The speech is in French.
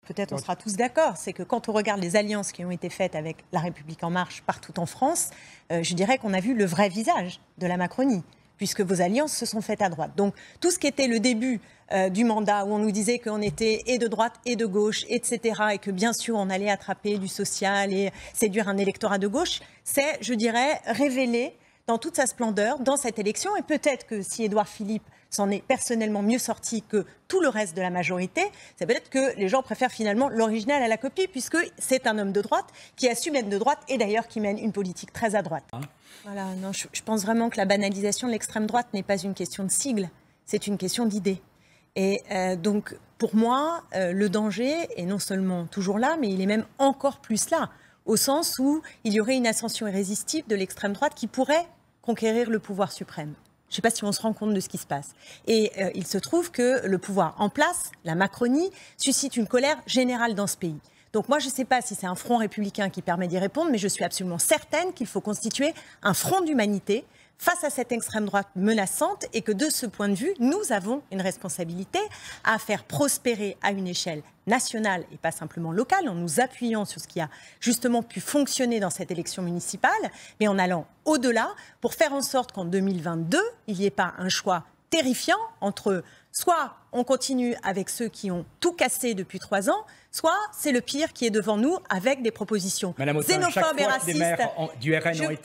peut-être on sera tous d'accord, c'est que quand on regarde les alliances qui ont été faites avec La République En Marche partout en France, je dirais qu'on a vu le vrai visage de la Macronie, puisque vos alliances se sont faites à droite. Donc tout ce qui était le début du mandat, où on nous disait qu'on était et de droite et de gauche, etc., et que bien sûr on allait attraper du social et séduire un électorat de gauche, c'est, je dirais, révélé dans toute sa splendeur dans cette élection. Et peut-être que si Édouard Philippe s'en est personnellement mieux sorti que tout le reste de la majorité, c'est peut-être que les gens préfèrent finalement l'original à la copie, puisque c'est un homme de droite qui assume être de droite et d'ailleurs qui mène une politique très à droite. Voilà, non, je pense vraiment que la banalisation de l'extrême droite n'est pas une question de sigle, c'est une question d'idées. Et donc, pour moi, le danger est non seulement toujours là, mais il est même encore plus là, au sens où il y aurait une ascension irrésistible de l'extrême droite qui pourrait conquérir le pouvoir suprême. Je ne sais pas si on se rend compte de ce qui se passe. Et il se trouve que le pouvoir en place, la Macronie, suscite une colère générale dans ce pays. Donc moi, je ne sais pas si c'est un front républicain qui permet d'y répondre, mais je suis absolument certaine qu'il faut constituer un front d'humanité face à cette extrême droite menaçante et que de ce point de vue, nous avons une responsabilité à faire prospérer à une échelle nationale et pas simplement locale, en nous appuyant sur ce qui a justement pu fonctionner dans cette élection municipale, mais en allant au-delà pour faire en sorte qu'en 2022, il n'y ait pas un choix terrifiant entre soit on continue avec ceux qui ont tout cassé depuis 3 ans, soit c'est le pire qui est devant nous avec des propositions xénophobes et racistes. Madame Autain, chaque fois que des maires du RN ont été